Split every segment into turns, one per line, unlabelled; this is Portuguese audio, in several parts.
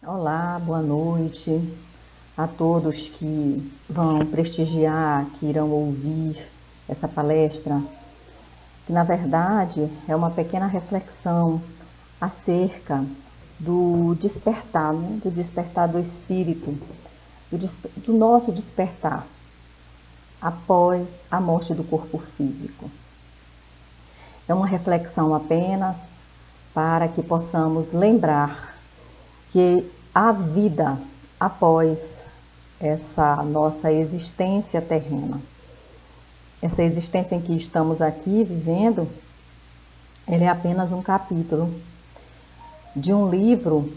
Olá, boa noite a todos que vão prestigiar, que irão ouvir essa palestra, que na verdade é uma pequena reflexão acerca do despertar, né? Do despertar do espírito, do nosso despertar após a morte do corpo físico. É uma reflexão apenas para que possamos lembrar que a vida após essa nossa existência terrena, essa existência em que estamos aqui vivendo, ele é apenas um capítulo de um livro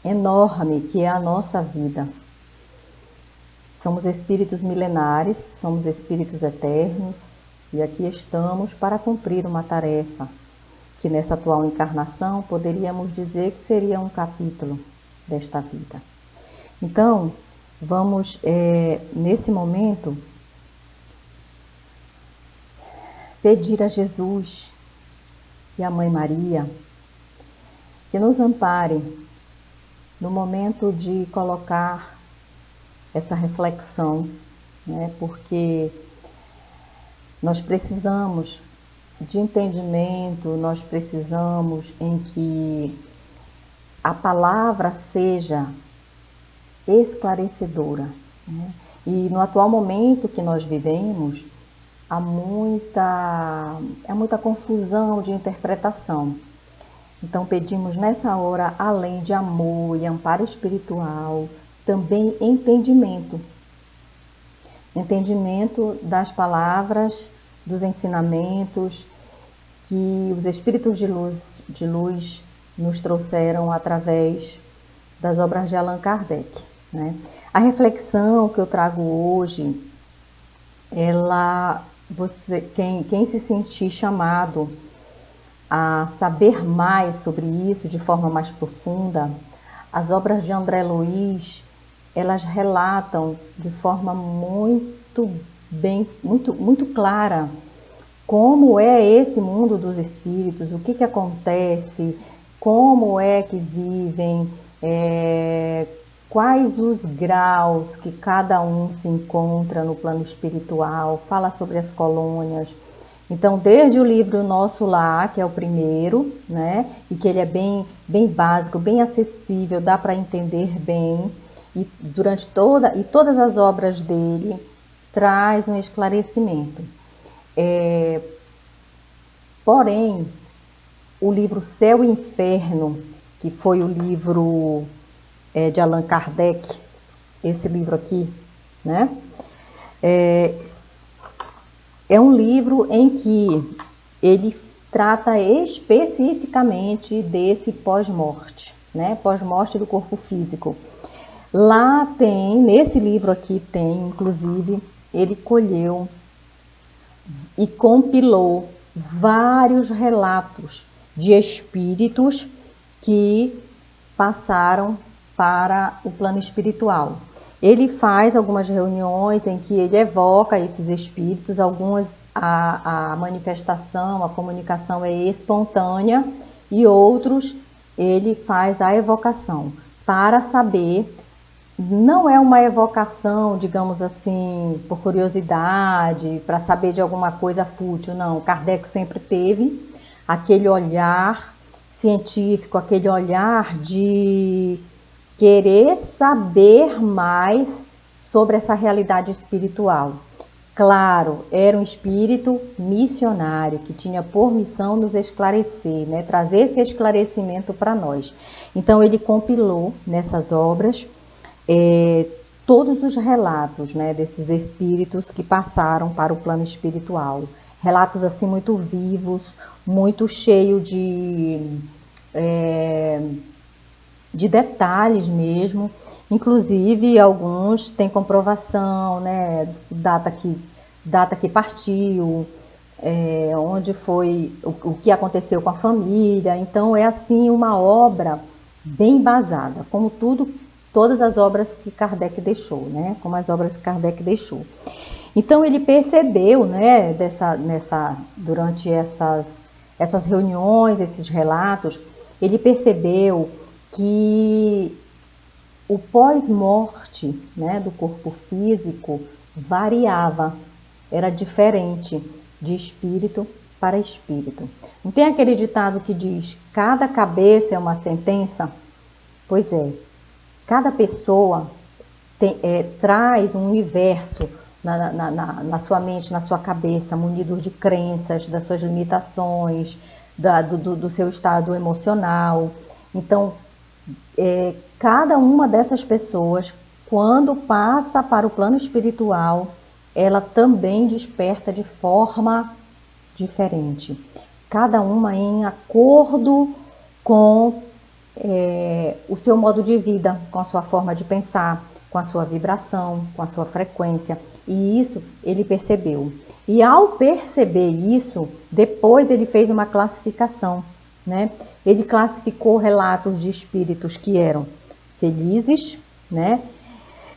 enorme que é a nossa vida. Somos espíritos milenares, somos espíritos eternos e aqui estamos para cumprir uma tarefa que nessa atual encarnação poderíamos dizer que seria um capítulo desta vida. Então, vamos nesse momento pedir a Jesus e a Mãe Maria que nos amparem no momento de colocar essa reflexão, né? Porque nós precisamos de entendimento, nós precisamos em que a palavra seja esclarecedora, né? E no atual momento que nós vivemos, há muita confusão de interpretação. Então pedimos nessa hora, além de amor e amparo espiritual, também entendimento. Entendimento das palavras, dos ensinamentos que os espíritos de luz nos trouxeram através das obras de Allan Kardec, né? A reflexão que eu trago hoje, quem se sentir chamado a saber mais sobre isso de forma mais profunda, as obras de André Luiz, elas relatam de forma muito clara como é esse mundo dos espíritos, o que acontece, como é que vivem, quais os graus que cada um se encontra no plano espiritual, fala sobre as colônias. Então, desde o livro Nosso Lar, que é o primeiro, né, e que ele é bem básico, bem acessível, dá para entender bem, e todas as obras dele traz um esclarecimento. Porém, o livro Céu e Inferno, que foi o livro de Allan Kardec, esse livro aqui, né? É um livro em que ele trata especificamente desse pós-morte, né? Pós-morte do corpo físico. Lá tem, nesse livro aqui tem, inclusive, ele colheu e compilou vários relatos de espíritos que passaram para o plano espiritual. Ele faz algumas reuniões em que ele evoca esses espíritos, algumas a manifestação, a comunicação é espontânea e outros ele faz a evocação para saber. Não é uma evocação, digamos assim, por curiosidade, para saber de alguma coisa fútil, não. Kardec sempre teve aquele olhar científico, aquele olhar de querer saber mais sobre essa realidade espiritual. Claro, era um espírito missionário que tinha por missão nos esclarecer, né? Trazer esse esclarecimento para nós. Então ele compilou nessas obras todos os relatos, né, desses espíritos que passaram para o plano espiritual. Relatos assim muito vivos, muito cheios de detalhes mesmo. Inclusive alguns têm comprovação, né, data que partiu, onde foi, o que aconteceu com a família. Então é assim uma obra bem embasada, como todas as obras que Kardec deixou, né? Como as obras que Kardec deixou. Então ele percebeu, né, durante essas reuniões, esses relatos, ele percebeu que o pós-morte, né, do corpo físico variava, era diferente de espírito para espírito. Não tem aquele ditado que diz: cada cabeça é uma sentença? Pois é, cada pessoa traz um universo na sua mente, na sua cabeça, munido de crenças, das suas limitações, do seu estado emocional. Então, cada uma dessas pessoas, quando passa para o plano espiritual, ela também desperta de forma diferente. Cada uma em acordo com o seu modo de vida, com a sua forma de pensar, com a sua vibração, com a sua frequência. E isso ele percebeu. E ao perceber isso, depois ele fez uma classificação, né? Ele classificou relatos de espíritos que eram felizes, né?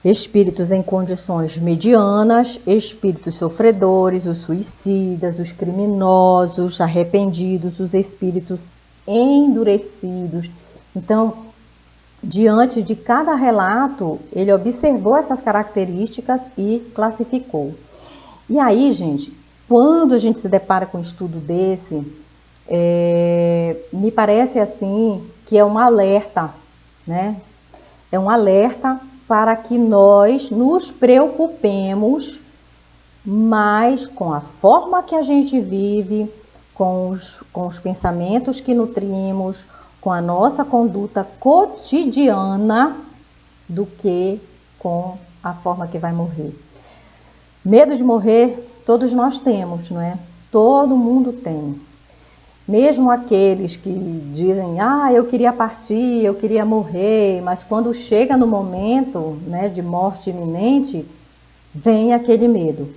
Espíritos em condições medianas, espíritos sofredores, os suicidas, os criminosos, arrependidos, os espíritos endurecidos. Então, diante de cada relato, ele observou essas características e classificou. E aí, gente, quando a gente se depara com um estudo desse, me parece assim que é um alerta, né? É um alerta para que nós nos preocupemos mais com a forma que a gente vive, com os pensamentos que nutrimos, com a nossa conduta cotidiana, do que com a forma que vai morrer. Medo de morrer, todos nós temos, não é? Todo mundo tem. Mesmo aqueles que dizem: eu queria partir, eu queria morrer, mas quando chega no momento, né, de morte iminente, vem aquele medo.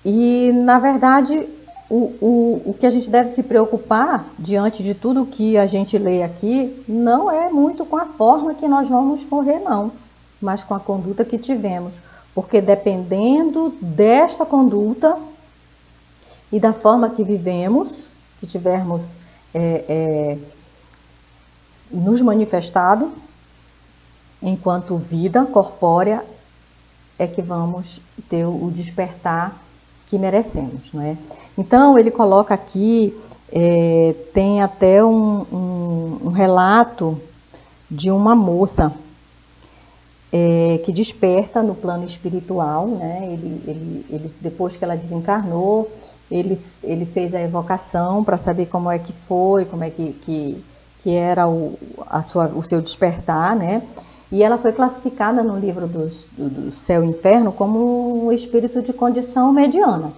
E, na verdade, o que a gente deve se preocupar, diante de tudo que a gente lê aqui, não é muito com a forma que nós vamos morrer, não, mas com a conduta que tivemos. Porque dependendo desta conduta e da forma que vivemos, que tivermos nos manifestado enquanto vida corpórea, é que vamos ter o despertar que merecemos, não é? Então ele coloca aqui, tem até um relato de uma moça que desperta no plano espiritual, né? Ele depois que ela desencarnou, ele fez a evocação para saber como é que foi, como é que era o seu despertar, né? E ela foi classificada no livro do Céu e Inferno como um espírito de condição mediana.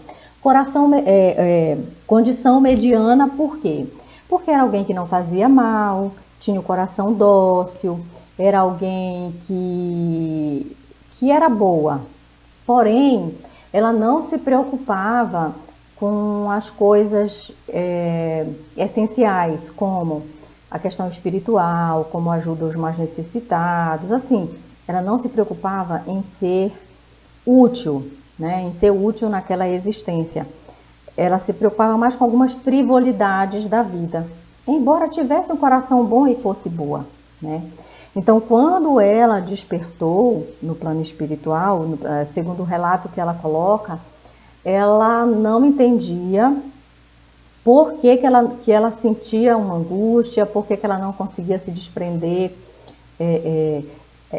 Condição mediana por quê? Porque era alguém que não fazia mal, tinha o coração dócil, era alguém que era boa. Porém, ela não se preocupava com as coisas essenciais, como a questão espiritual, como ajuda aos mais necessitados, assim, ela não se preocupava em ser útil, né, em ser útil naquela existência. Ela se preocupava mais com algumas frivolidades da vida, embora tivesse um coração bom e fosse boa, né? Então, quando ela despertou no plano espiritual, segundo o relato que ela coloca, ela não entendia por que ela sentia uma angústia, por que ela não conseguia se desprender.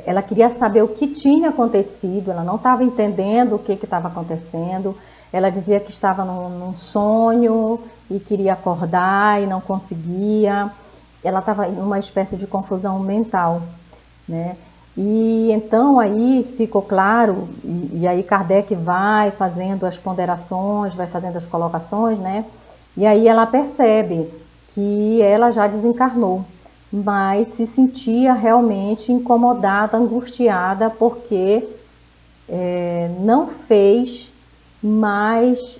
Ela queria saber o que tinha acontecido, ela não estava entendendo o que estava acontecendo. Ela dizia que estava num sonho e queria acordar e não conseguia. Ela estava em uma espécie de confusão mental, né? E então aí ficou claro, e aí Kardec vai fazendo as ponderações, vai fazendo as colocações, né? E aí ela percebe que ela já desencarnou, mas se sentia realmente incomodada, angustiada, porque não fez mais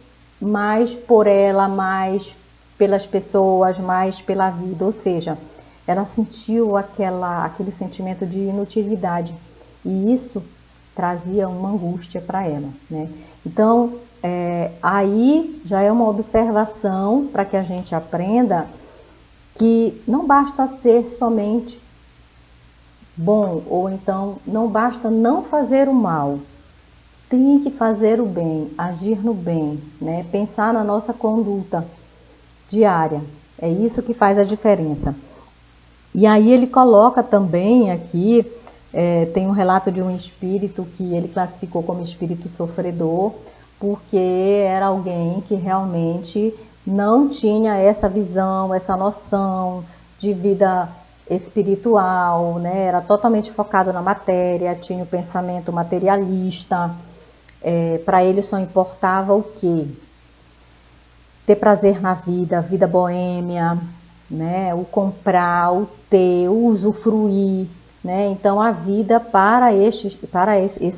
por ela, mais pelas pessoas, mais pela vida. Ou seja, ela sentiu aquele sentimento de inutilidade, e isso trazia uma angústia para ela, né? Então, aí já é uma observação para que a gente aprenda que não basta ser somente bom, ou então não basta não fazer o mal, tem que fazer o bem, agir no bem, né? Pensar na nossa conduta diária. É isso que faz a diferença. E aí ele coloca também aqui, tem um relato de um espírito que ele classificou como espírito sofredor, porque era alguém que realmente não tinha essa visão, essa noção de vida espiritual, né? Era totalmente focado na matéria, tinha o pensamento materialista. Para ele só importava o quê? Ter prazer na vida, a vida boêmia, né? O comprar, o ter, o usufruir, né? Então a vida para esse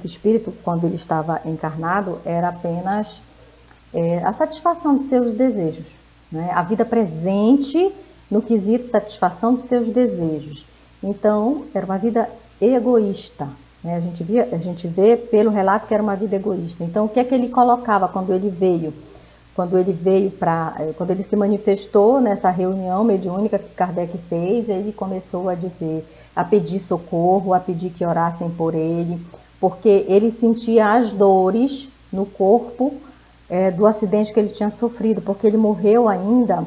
espírito, quando ele estava encarnado, era apenas a satisfação de seus desejos, né? A vida presente no quesito satisfação de seus desejos. Então era uma vida egoísta, né? A gente vê pelo relato que era uma vida egoísta. Então o que é que ele colocava quando ele veio? Quando ele se manifestou nessa reunião mediúnica que Kardec fez, ele começou a dizer, a pedir socorro, a pedir que orassem por ele, porque ele sentia as dores no corpo do acidente que ele tinha sofrido, porque ele morreu ainda,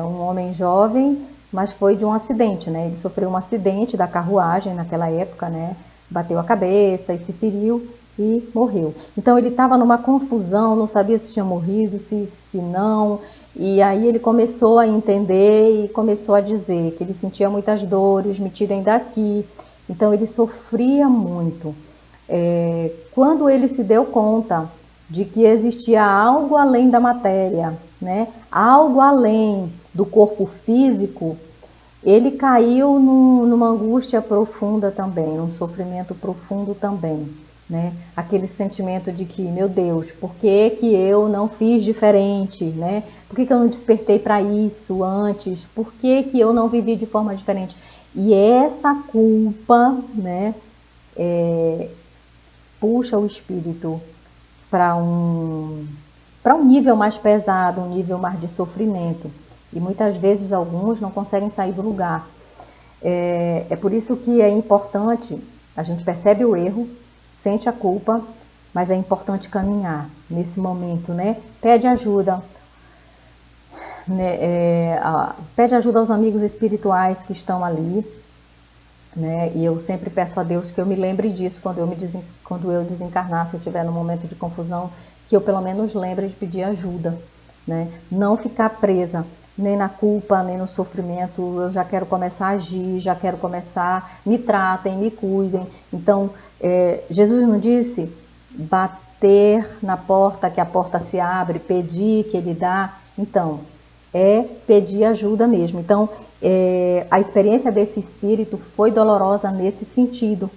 um homem jovem, mas foi de um acidente, né? Ele sofreu um acidente da carruagem naquela época, né? Bateu a cabeça e se feriu e morreu. Então ele estava numa confusão, não sabia se tinha morrido, se não, e aí ele começou a entender e começou a dizer que ele sentia muitas dores, me tirem daqui. Então ele sofria muito. Quando ele se deu conta de que existia algo além da matéria, né? Algo além do corpo físico, ele caiu numa angústia profunda também, num sofrimento profundo também, né? Aquele sentimento de que, meu Deus, por que que eu não fiz diferente, né? Por que que eu não despertei para isso antes? Por que que eu não vivi de forma diferente? E essa culpa, né, puxa o espírito para um nível mais pesado, um nível mais de sofrimento. E muitas vezes alguns não conseguem sair do lugar. É por isso que é importante, a gente percebe o erro, sente a culpa, mas é importante caminhar nesse momento, né? Pede ajuda, né? Pede ajuda aos amigos espirituais que estão ali, né? E eu sempre peço a Deus que eu me lembre disso quando eu desencarnar, se eu estiver num momento de confusão, que eu pelo menos lembre de pedir ajuda, né? Não ficar presa nem na culpa, nem no sofrimento. Eu já quero começar a agir, já quero começar, me tratem, me cuidem. Então, Jesus não disse bater na porta, que a porta se abre, pedir que Ele dá. Então, pedir ajuda mesmo. Então, a experiência desse espírito foi dolorosa nesse sentido,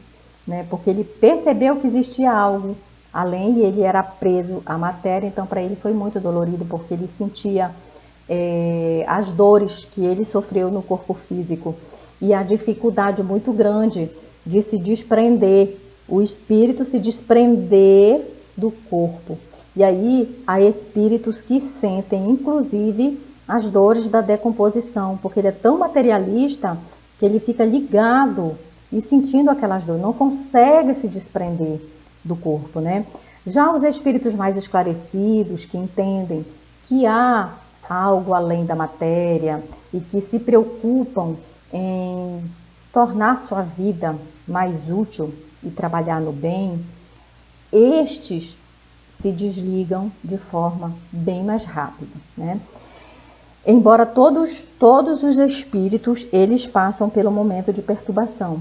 né? Porque ele percebeu que existia algo além e ele era preso à matéria, então para ele foi muito dolorido, porque ele sentia as dores que ele sofreu no corpo físico e a dificuldade muito grande de se desprender, o espírito se desprender do corpo. E aí há espíritos que sentem, inclusive, as dores da decomposição, porque ele é tão materialista que ele fica ligado e sentindo aquelas dores, não consegue se desprender do corpo, né? Já os espíritos mais esclarecidos, que entendem que há algo além da matéria e que se preocupam em tornar sua vida mais útil e trabalhar no bem, estes se desligam de forma bem mais rápida, né? Embora todos os espíritos, eles passam pelo momento de perturbação,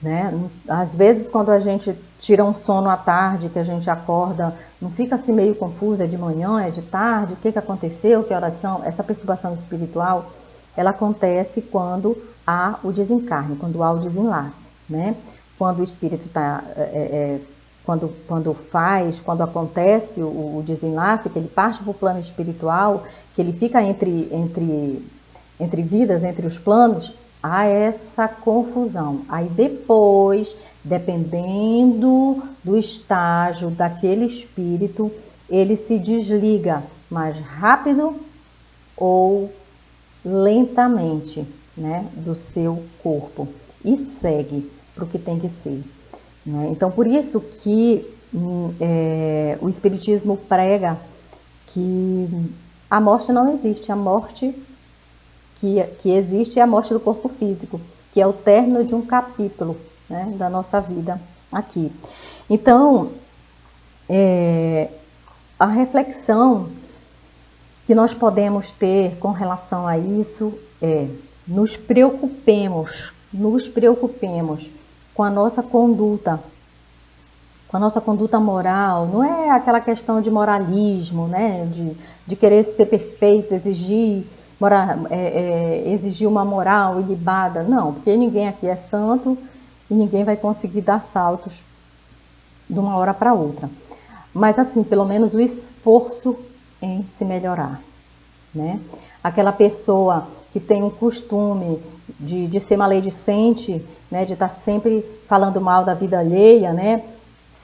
né? Às vezes, quando a gente tira um sono à tarde, que a gente acorda, não fica assim meio confusa, é de manhã, é de tarde, o que aconteceu, que horas são? Essa perturbação espiritual, ela acontece quando há o desencarne, quando há o desenlace, né? Quando o espírito está... quando acontece o desenlace, que ele parte para o plano espiritual, que ele fica entre vidas, entre os planos, há essa confusão. Aí depois, dependendo do estágio daquele espírito, ele se desliga mais rápido ou lentamente, né, do seu corpo. e segue para o que tem que ser, né? Então, por isso que o Espiritismo prega que a morte não existe, a morte que existe é a morte do corpo físico, que é o término de um capítulo, né, da nossa vida aqui. Então, a reflexão que nós podemos ter com relação a isso é: nos preocupemos com a nossa conduta moral. Não é aquela questão de moralismo, né, de querer ser perfeito, exigir uma moral ilibada. Não, porque ninguém aqui é santo e ninguém vai conseguir dar saltos de uma hora para outra. Mas assim, pelo menos o esforço em se melhorar, né? Aquela pessoa que tem um costume de ser maledicente, né, de estar sempre falando mal da vida alheia, né?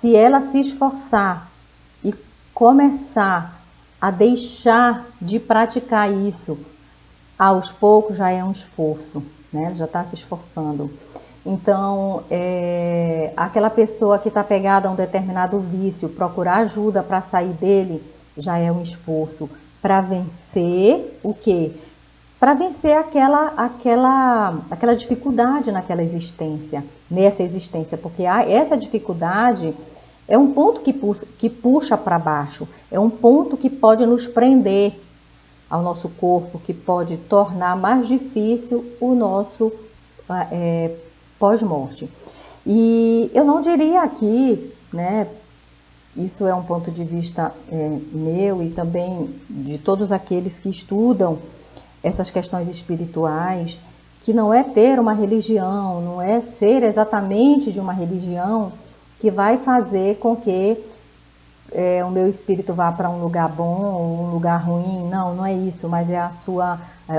Se ela se esforçar e começar a deixar de praticar isso, aos poucos já é um esforço, né? Já está se esforçando. Então, aquela pessoa que está pegada a um determinado vício, procurar ajuda para sair dele, já é um esforço para vencer o quê? Para vencer aquela dificuldade naquela existência, nessa existência, porque essa dificuldade é um ponto que puxa para baixo, é um ponto que pode nos prender ao nosso corpo, que pode tornar mais difícil o nosso pós-morte. E eu não diria aqui, né, isso é um ponto de vista meu e também de todos aqueles que estudam essas questões espirituais, que não é ter uma religião, não é ser exatamente de uma religião que vai fazer com que o meu espírito vá para um lugar bom ou um lugar ruim. Não, não é isso, mas é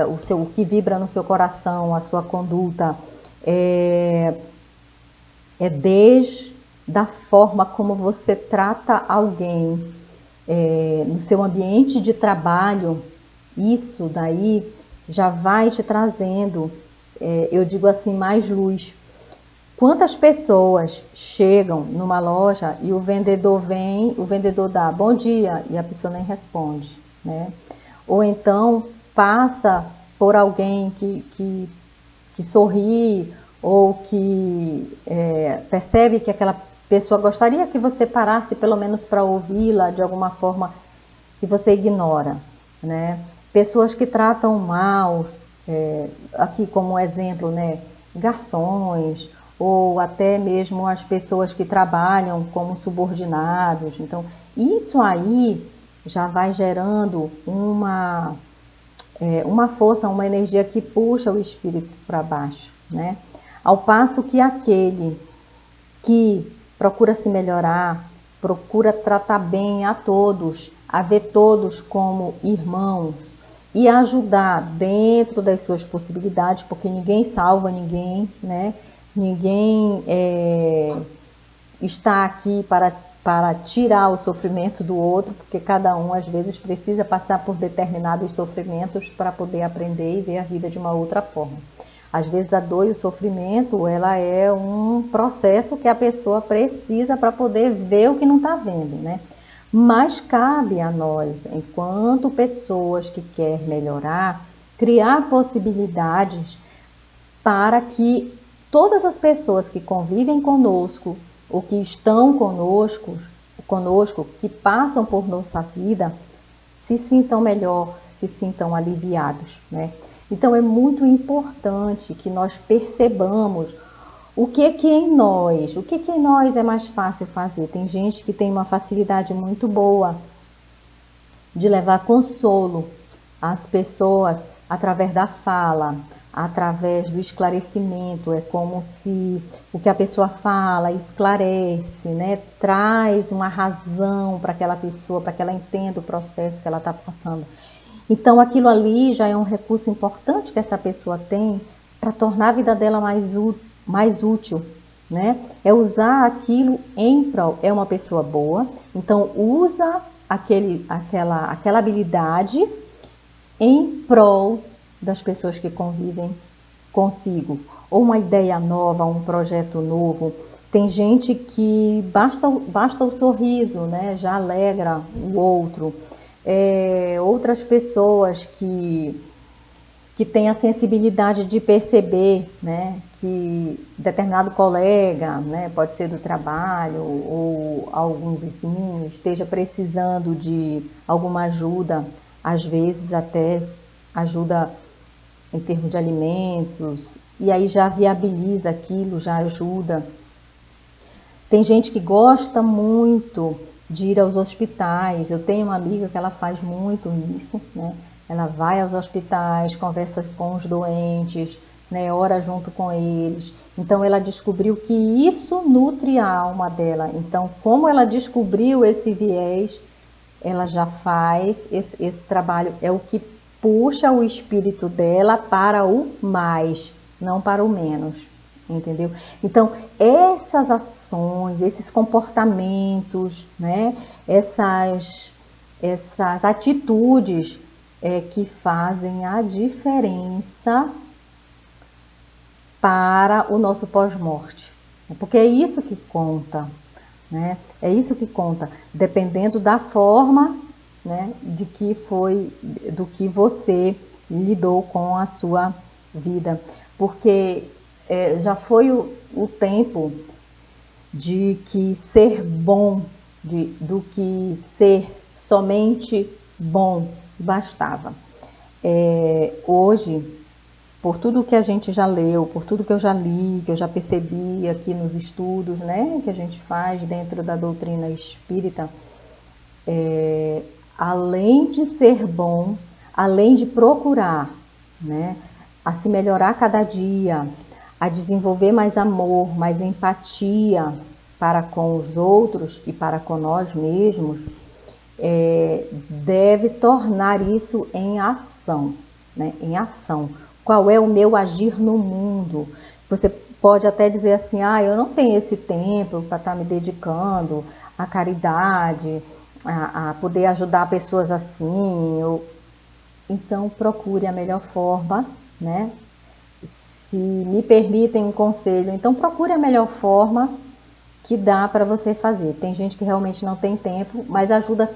o que vibra no seu coração, a sua conduta, desde da forma como você trata alguém no seu ambiente de trabalho. Isso daí já vai te trazendo, eu digo assim, mais luz. Quantas pessoas chegam numa loja e o vendedor dá bom dia e a pessoa nem responde, né? Ou então passa por alguém que sorri ou que percebe que aquela pessoa gostaria que você parasse pelo menos para ouvi-la de alguma forma, que você ignora, né? Pessoas que tratam mal, aqui como exemplo, né, garçons, ou até mesmo as pessoas que trabalham como subordinados. Então, isso aí já vai gerando uma força, uma energia que puxa o espírito para baixo, né? Ao passo que aquele que procura se melhorar, procura tratar bem a todos, a ver todos como irmãos e ajudar dentro das suas possibilidades, porque ninguém salva ninguém, né? Ninguém está aqui para tirar o sofrimento do outro, porque cada um às vezes precisa passar por determinados sofrimentos para poder aprender e ver a vida de uma outra forma. Às vezes a dor e o sofrimento, ela é um processo que a pessoa precisa para poder ver o que não está vendo, né? Mas cabe a nós, enquanto pessoas que querem melhorar, criar possibilidades para que todas as pessoas que convivem conosco ou que estão conosco, que passam por nossa vida, se sintam melhor, se sintam aliviados, né? Então é muito importante que nós percebamos o que em nós é mais fácil fazer. Tem gente que tem uma facilidade muito boa de levar consolo às pessoas através da fala, através do esclarecimento. É como se o que a pessoa fala esclarece, né? Traz uma razão para aquela pessoa, para que ela entenda o processo que ela está passando. Então aquilo ali já é um recurso importante que essa pessoa tem para tornar a vida dela mais útil, né? É usar aquilo em prol. É uma pessoa boa, então usa aquela habilidade em prol das pessoas que convivem consigo, ou uma ideia nova, um projeto novo. Tem gente que basta o sorriso, né, já alegra o outro. Outras pessoas que têm a sensibilidade de perceber, né, que determinado colega, né, pode ser do trabalho ou algum vizinho, esteja precisando de alguma ajuda, às vezes até ajuda em termos de alimentos, e aí já viabiliza aquilo, já ajuda. Tem gente que gosta muito de ir aos hospitais. Eu tenho uma amiga que ela faz muito isso, né? Ela vai aos hospitais, conversa com os doentes, né? Ora junto com eles. Então ela descobriu que isso nutre a alma dela. Então, como ela descobriu esse viés, ela já faz esse trabalho. É o que puxa o espírito dela para o mais, não para o menos. Entendeu? Então, essas ações, esses comportamentos, né? Essas atitudes que fazem a diferença para o nosso pós-morte. Porque é isso que conta, né? É isso que conta, dependendo da forma, né, do que você lidou com a sua vida. Porque já foi o tempo de que ser bom, do que ser somente bom bastava. Hoje, por tudo que a gente já leu, por tudo que eu já li, que eu já percebi aqui nos estudos, né, que a gente faz dentro da doutrina espírita, além de ser bom, além de procurar, né, a se melhorar cada dia, a desenvolver mais amor, mais empatia para com os outros e para com nós mesmos, deve tornar isso em ação, né? Em ação. Qual é o meu agir no mundo? Você pode até dizer assim, eu não tenho esse tempo para estar me dedicando à caridade, a poder ajudar pessoas assim. Então procure a melhor forma, né? Se me permitem um conselho, então procure a melhor forma que dá para você fazer. Tem gente que realmente não tem tempo, mas ajuda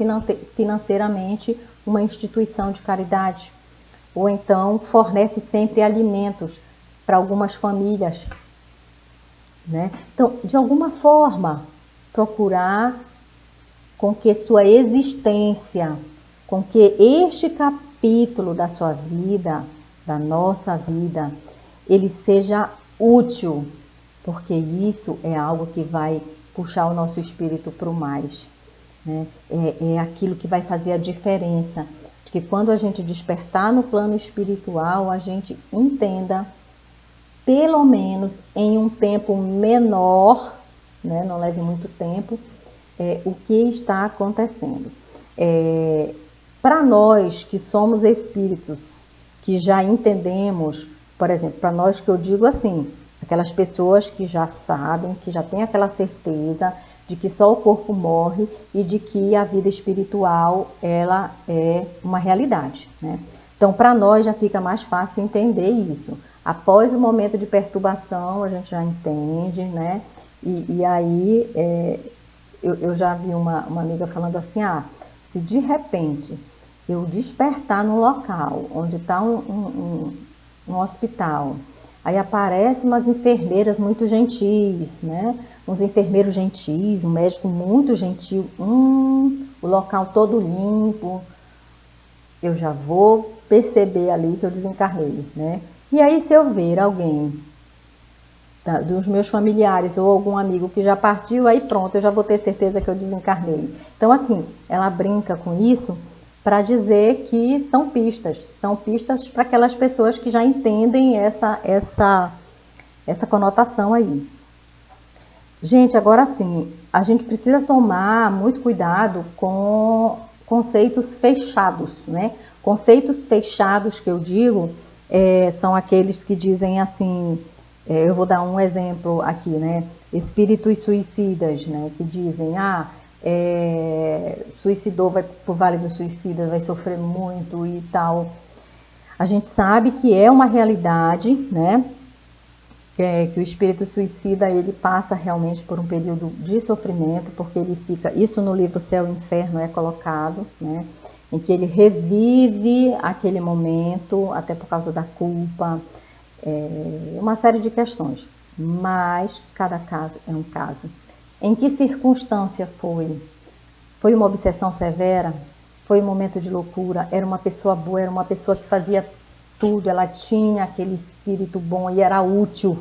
financeiramente uma instituição de caridade. Ou então fornece sempre alimentos para algumas famílias, né? Então, de alguma forma, procurar com que sua existência, com que este capítulo da sua vida, da nossa vida, ele seja útil, porque isso é algo que vai puxar o nosso espírito para o mais, né? É aquilo que vai fazer a diferença, de que quando a gente despertar no plano espiritual, a gente entenda, pelo menos em um tempo menor, né? Não leve muito tempo, o que está acontecendo. Para nós que somos espíritos, que já entendemos, por exemplo, para nós que eu digo assim, aquelas pessoas que já sabem, que já têm aquela certeza de que só o corpo morre e de que a vida espiritual ela é uma realidade, né? Então, para nós já fica mais fácil entender isso. Após o momento de perturbação, a gente já entende, né? E aí, eu já vi uma amiga falando assim, se de repente eu despertar no local onde está um hospital, aí aparecem umas enfermeiras muito gentis, né? Uns enfermeiros gentis, um médico muito gentil, o local todo limpo, eu já vou perceber ali que eu desencarnei, né? E aí se eu ver alguém dos meus familiares ou algum amigo que já partiu, aí pronto, eu já vou ter certeza que eu desencarnei. Então assim, ela brinca com isso para dizer que são pistas para aquelas pessoas que já entendem essa conotação aí. Gente, agora sim, a gente precisa tomar muito cuidado com conceitos fechados, né? Conceitos fechados que eu digo são aqueles que dizem assim, eu vou dar um exemplo aqui, né? Espíritos suicidas, né? Que dizem, suicidou, vai pro Vale dos Suicidas, vai sofrer muito e tal. A gente sabe que é uma realidade, né? Que o espírito suicida ele passa realmente por um período de sofrimento, porque ele fica, isso no livro Céu e Inferno é colocado, né? Em que ele revive aquele momento, até por causa da culpa, uma série de questões, mas cada caso é um caso. Em que circunstância foi? Foi uma obsessão severa? Foi um momento de loucura? Era uma pessoa boa, era uma pessoa que fazia tudo, ela tinha aquele espírito bom e era útil,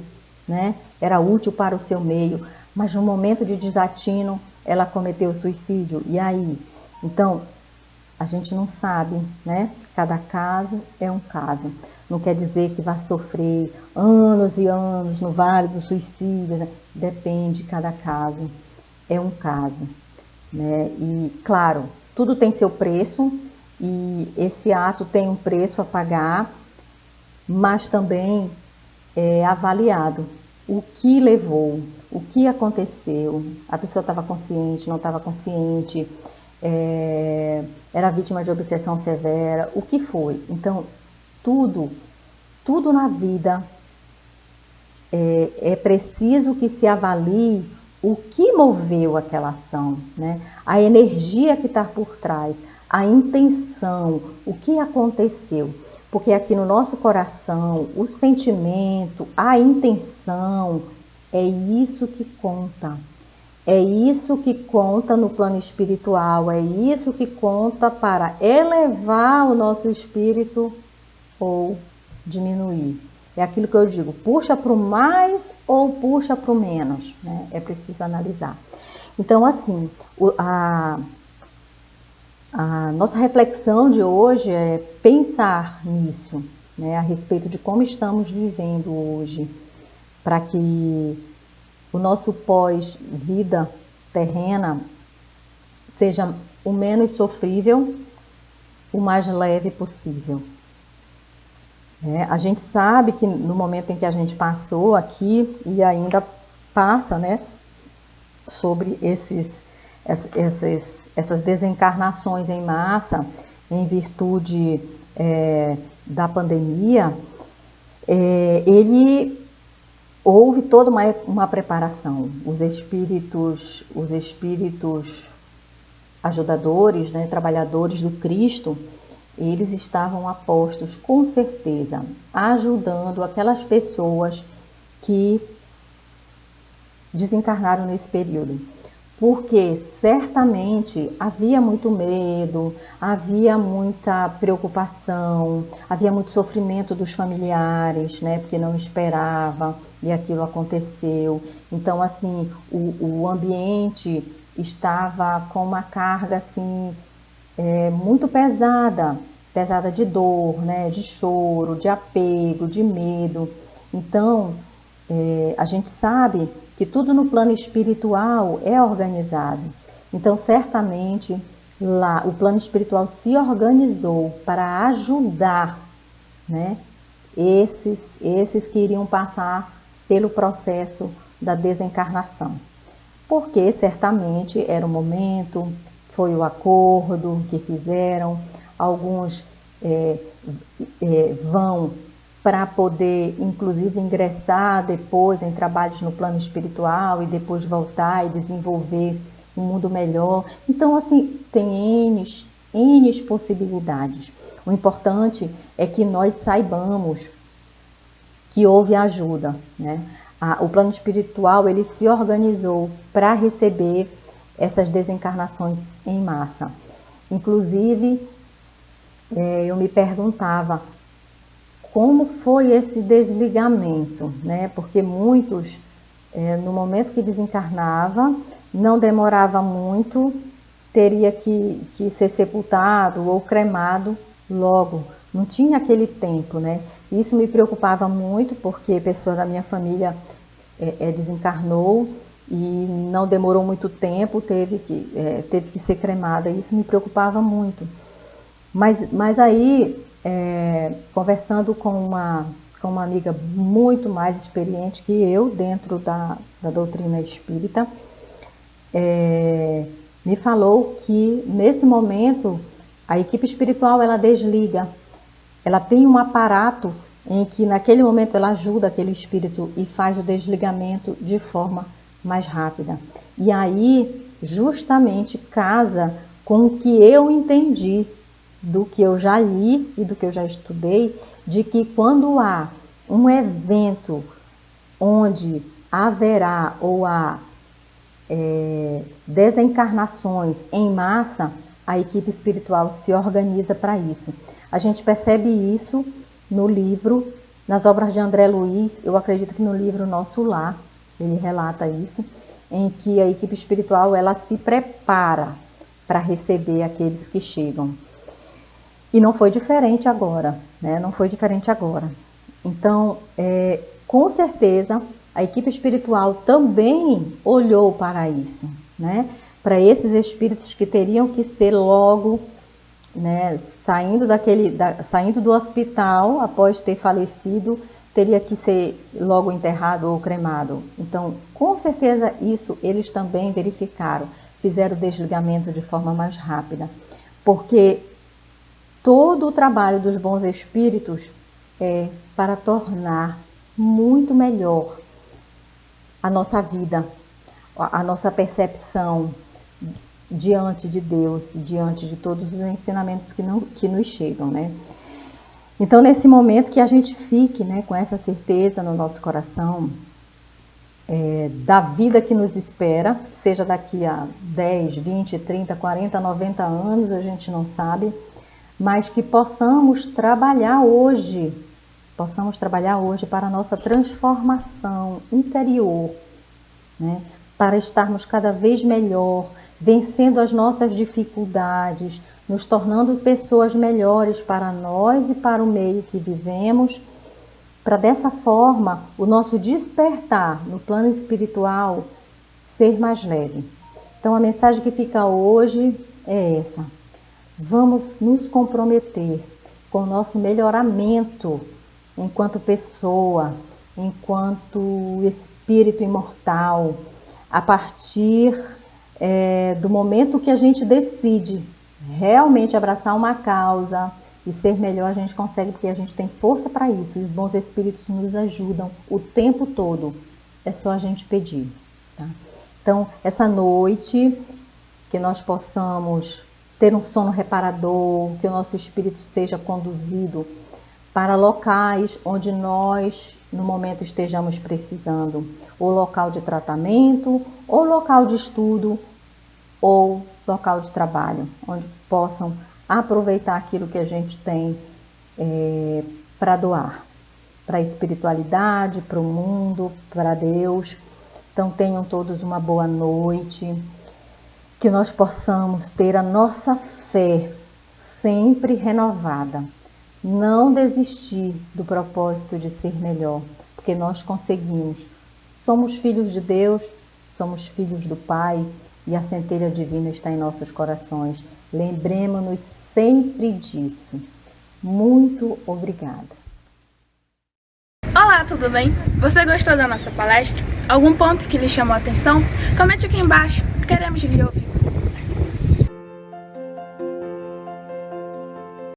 né? Era útil para o seu meio, mas no momento de desatino, ela cometeu suicídio. E aí? Então, a gente não sabe, né? Cada caso é um caso. Não quer dizer que vai sofrer anos e anos no vale do suicídio, né? Depende, cada caso é um caso, né? E, claro, tudo tem seu preço e esse ato tem um preço a pagar, mas também é avaliado o que levou, o que aconteceu, a pessoa estava consciente, não estava consciente, era vítima de obsessão severa, o que foi? Então, tudo na vida é preciso que se avalie o que moveu aquela ação, né? A energia que está por trás, a intenção, o que aconteceu. Porque aqui no nosso coração, o sentimento, a intenção, é isso que conta. É isso que conta no plano espiritual, é isso que conta para elevar o nosso espírito ou diminuir. É aquilo que eu digo, puxa para o mais ou puxa para o menos, né? É preciso analisar. Então, assim, a nossa reflexão de hoje é pensar nisso, né? A respeito de como estamos vivendo hoje, para que o nosso pós-vida terrena seja o menos sofrível, o mais leve possível. A gente sabe que no momento em que a gente passou aqui e ainda passa, né, sobre essas desencarnações em massa, em virtude da pandemia, ele houve toda uma preparação. Os espíritos ajudadores, né, trabalhadores do Cristo, eles estavam apostos com certeza, ajudando aquelas pessoas que desencarnaram nesse período. Porque certamente havia muito medo, havia muita preocupação, havia muito sofrimento dos familiares, né? Porque não esperava e aquilo aconteceu. Então, assim, o ambiente estava com uma carga, assim, muito pesada, pesada de dor, né? De choro, de apego, de medo. Então, a gente sabe que tudo no plano espiritual é organizado. Então, certamente, lá o plano espiritual se organizou para ajudar, né, esses que iriam passar pelo processo da desencarnação. Porque certamente era o momento, foi o acordo que fizeram, alguns vão para poder, inclusive, ingressar depois em trabalhos no plano espiritual e depois voltar e desenvolver um mundo melhor. Então, assim, tem N possibilidades. O importante é que nós saibamos que houve ajuda, né? O plano espiritual, ele se organizou para receber essas desencarnações em massa. Inclusive, eu me perguntava como foi esse desligamento, né? Porque muitos, no momento que desencarnava, não demorava muito, teria que ser sepultado ou cremado logo. Não tinha aquele tempo, né? Isso me preocupava muito, porque pessoa da minha família desencarnou e não demorou muito tempo, teve que ser cremada. Isso me preocupava muito. Mas aí, conversando com uma amiga muito mais experiente que eu, dentro da doutrina espírita, me falou que, nesse momento, a equipe espiritual, ela desliga. ela tem um aparato em que naquele momento ela ajuda aquele espírito e faz o desligamento de forma mais rápida. E aí, justamente, casa com o que eu entendi do que eu já li e do que eu já estudei, de que quando há um evento onde haverá ou há desencarnações em massa, a equipe espiritual se organiza para isso. A gente percebe isso no livro, nas obras de André Luiz, eu acredito que no livro Nosso Lar, ele relata isso, em que a equipe espiritual ela se prepara para receber aqueles que chegam. E não foi diferente agora, né? Não foi diferente agora. Então, com certeza, a equipe espiritual também olhou para isso, né? Para esses espíritos que teriam que ser logo, né, saindo do hospital após ter falecido, teria que ser logo enterrado ou cremado. Então, com certeza isso eles também verificaram, fizeram o desligamento de forma mais rápida, porque todo o trabalho dos bons espíritos é para tornar muito melhor a nossa vida, a nossa percepção diante de Deus, diante de todos os ensinamentos que nos chegam, né? Então, nesse momento que a gente fique, né, com essa certeza no nosso coração, da vida que nos espera, seja daqui a 10, 20, 30, 40, 90 anos, a gente não sabe, mas que possamos trabalhar hoje para a nossa transformação interior, né? Para estarmos cada vez melhor, vencendo as nossas dificuldades, nos tornando pessoas melhores para nós e para o meio que vivemos, para dessa forma o nosso despertar no plano espiritual ser mais leve. Então a mensagem que fica hoje é essa: vamos nos comprometer com o nosso melhoramento enquanto pessoa, enquanto espírito imortal, a partir do momento que a gente decide realmente abraçar uma causa e ser melhor, a gente consegue, porque a gente tem força para isso. E os bons espíritos nos ajudam o tempo todo. É só a gente pedir, tá? Então, essa noite, que nós possamos ter um sono reparador, que o nosso espírito seja conduzido para locais onde nós, no momento, estejamos precisando, ou local de tratamento, ou local de estudo, ou local de trabalho, onde possam aproveitar aquilo que a gente tem para doar, para a espiritualidade, para o mundo, para Deus. Então tenham todos uma boa noite, que nós possamos ter a nossa fé sempre renovada, não desistir do propósito de ser melhor, porque nós conseguimos. Somos filhos de Deus, somos filhos do Pai, e a centelha divina está em nossos corações. Lembremos-nos sempre disso. Muito obrigada.
Olá, tudo bem? Você gostou da nossa palestra? Algum ponto que lhe chamou a atenção? Comente aqui embaixo, queremos lhe ouvir.